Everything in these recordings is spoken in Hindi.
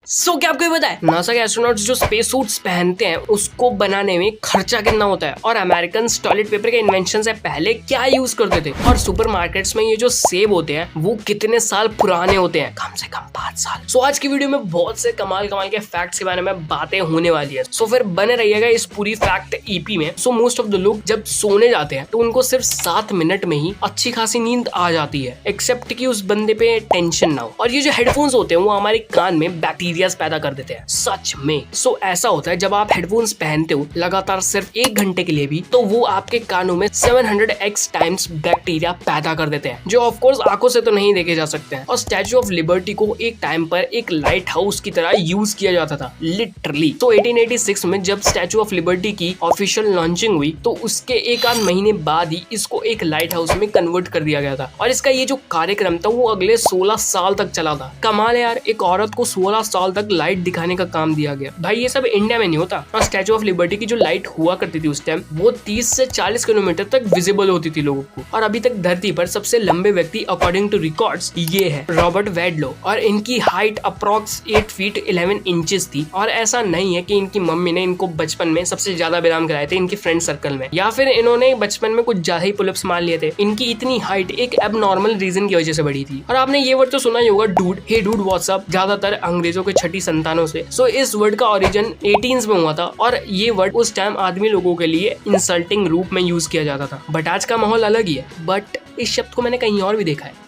क्या आपको ये पता है नासा के एस्ट्रोनॉट्स जो स्पेस सूट्स पहनते हैं उसको बनाने में खर्चा कितना होता है, और अमेरिकन टॉयलेट पेपर के इन्वेंशन से पहले क्या यूज करते थे, और सुपरमार्केट्स में ये जो सेब होते हैं वो कितने साल पुराने होते हैं, कम से कम 5 साल। आज की वीडियो में बहुत से कमाल के फैक्ट्स के बारे में बातें होने वाली है। फिर बने रहिएगा इस पूरी फैक्ट ईपी में। मोस्ट ऑफ द लोग जब सोने जाते हैं तो उनको सिर्फ 7 मिनट में ही अच्छी खासी नींद आ जाती है, एक्सेप्ट कि उस बंदे पे टेंशन ना हो। और ये जो हेडफोन्स होते हैं वो हमारे कान में बैक्टीरिया पैदा कर देते हैं सच में। ऐसा होता है जब आप हेडफोन्स पहनते हो लगातार सिर्फ 1 घंटे के लिए भी, तो वो आपके कानों में 700x टाइम्स बैक्टीरिया पैदा कर देते हैं, जो ऑफ कोर्स आंखों से तो नहीं देखे जा सकते हैं। और स्टैच्यू ऑफ लिबर्टी को एक टाइम पर एक लाइट हाउस की तरह यूज किया जाता था, लिटरली। 1886 में जब स्टैच्यू ऑफ लिबर्टी की ऑफिशियल लॉन्चिंग हुई तो उसके एक आध महीने बाद ही इसको एक लाइट हाउस में कन्वर्ट कर दिया गया था। और इसका ये जो कार्यक्रम था वो अगले 16 साल तक चला था। कमाल है यार, एक औरत को 16 साल तक लाइट दिखाने का काम दिया गया। भाई ये सब इंडिया में नहीं होता। और स्टैच्यू ऑफ लिबर्टी की जो लाइट हुआ करती थी उस टाइम वो 30 से 40 किलोमीटर तक विजिबल होती थी लोगों को। और अभी तक धरती पर सबसे लंबे व्यक्ति अकॉर्डिंग टू रिकॉर्ड्स ये है रॉबर्ट वेडलो, और इनकी हाइट अप्रॉक्स 8 फीट 11 इंचेस थी। और ऐसा नहीं है कि इनकी मम्मी ने इनको बचपन में सबसे ज्यादा व्यायाम कराए थे इनके फ्रेंड सर्कल में, या फिर इन्होंने बचपन में कुछ ज्यादा ही पुलअप्स मार लिए थे। इनकी इतनी हाइट एक एबनॉर्मल रीजन की वजह से बढ़ी थी। और आपने ये वर्ड तो सुना ही होगा, डूड, हे डूड व्हाट्सअप, ज्यादातर अंग्रेजों के छठी संतानों से। इस वर्ड का ओरिजिन 18s में हुआ था, और ये वर्ड उस टाइम आदमी लोगों के लिए इंसल्टिंग रूप में यूज किया जाता था। बट आज का माहौल अलग ही है। बट इस शब्द को मैंने कहीं और भी देखा है,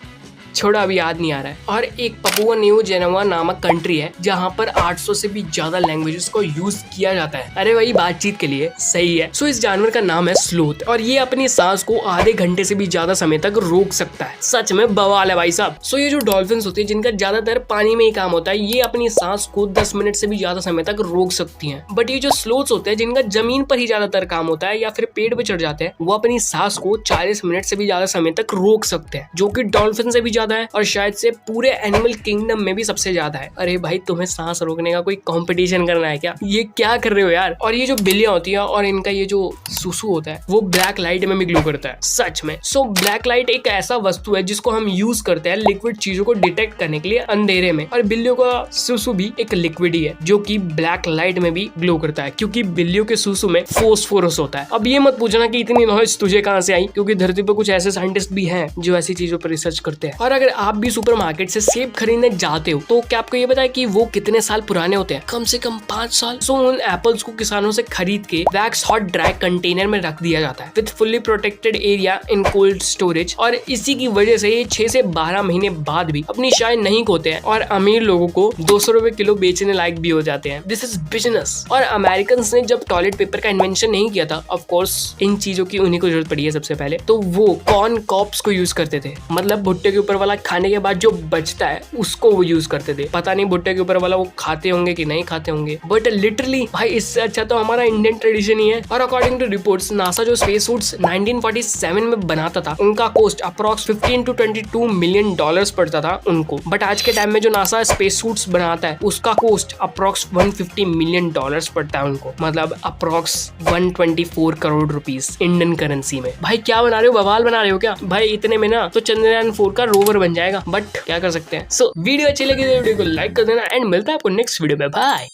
छोड़ा अभी याद नहीं आ रहा है। और एक पपुआ न्यू गिनिया नामक कंट्री है जहाँ पर 800 से भी ज्यादा लैंग्वेजेस को यूज किया जाता है। अरे वही बातचीत के लिए, सही है। इस जानवर का नाम है स्लोथ, और ये अपनी सांस को आधे घंटे से भी ज्यादा समय तक रोक सकता है। सच में बवाल है भाई साहब। ये जो डॉल्फिन्स होती है जिनका ज्यादातर पानी में ही काम होता है, ये अपनी सांस को 10 मिनट से भी ज्यादा समय तक रोक सकती है। बट ये जो स्लोथ्स होते हैं जिनका जमीन पर ही ज्यादातर काम होता है या फिर पेड़ पे चढ़ जाते हैं, वो अपनी सांस को 40 मिनट से भी ज्यादा समय तक रोक सकते हैं, जो कि डॉल्फिन से भी ज्यादा है और शायद से पूरे एनिमल किंगडम में भी सबसे ज्यादा है। अरे भाई, तुम्हें सांस रोकने का कोई कंपटीशन करना है क्या? ये क्या कर रहे हो यार? और ये जो बिल्लियां होती है और इनका ये जो सुसु होता है वो ब्लैक लाइट में भी ग्लो करता है, सच में। ब्लैक लाइट एक ऐसा वस्तु है जिसको हम यूज करते हैं लिक्विड चीजों को डिटेक्ट करने के लिए अंधेरे में। और बिल्लियों का सुसु भी एक लिक्विड ही है जो कि ब्लैक लाइट में भी ग्लो करता है, क्योंकि बिल्लियों के सुसु में फोस्फोरस होता है। अब ये मत पूछना कि इतनी नॉलेज तुझे कहां से आई, क्योंकि धरती पर कुछ ऐसे साइंटिस्ट भी हैं जो ऐसी चीजों पर रिसर्च करते हैं। और अगर आप भी सुपरमार्केट से सेब खरीदने जाते हो तो क्या आपको ये पता है कि वो कितने साल पुराने होते हैं? कम से कम 5 साल। उन एप्पल्स को किसानों से खरीद के वैक्स हॉट ड्राई कंटेनर में रख दिया जाता है with fully protected area in cold storage. और इसी की वजह से ये 6 से 12 महीने बाद भी अपनी शाइन नहीं खोते हैं और अमीर लोगों को 200 रुपए किलो बेचने लायक भी हो जाते हैं। This is business. और अमेरिकन ने जब टॉयलेट पेपर का इन्वेंशन नहीं किया था, ऑफ कोर्स इन चीजों की उन्हीं को जरूरत पड़ी है सबसे पहले, तो वो कॉर्न कॉप्स को यूज करते थे। मतलब भुट्टे के ऊपर वाला खाने के बाद जो बचता है उसको वो यूज करते थे। पता नहीं भुट्टे के ऊपर वाला वो खाते होंगे कि नहीं खाते होंगे, बट लिटरली भाई इससे अच्छा तो हमारा इंडियन ट्रेडिशन ही है। और अकॉर्डिंग टू रिपोर्ट्स, नासा जो स्पेस सूट्स 1947 में बनाता था उनका cost approx 15 to 22 million dollars पड़ता था उनको। बट आज के टाइम में जो नासा स्पेस सूट्स बनाता है उसका कॉस्ट अप्रॉक्स 150 मिलियन डॉलर्स पड़ता है उनको, मतलब approx 124 crore rupees Indian currency में। भाई क्या बना रहे हो, बवाल बना रहे हो क्या? भाई इतने में ना तो चंद्रयान 4 का रोवर बन जाएगा, बट क्या कर सकते हैं। वीडियो अच्छी लगी तो वीडियो को लाइक कर देना, एंड मिलता है आपको नेक्स्ट वीडियो में। बाय।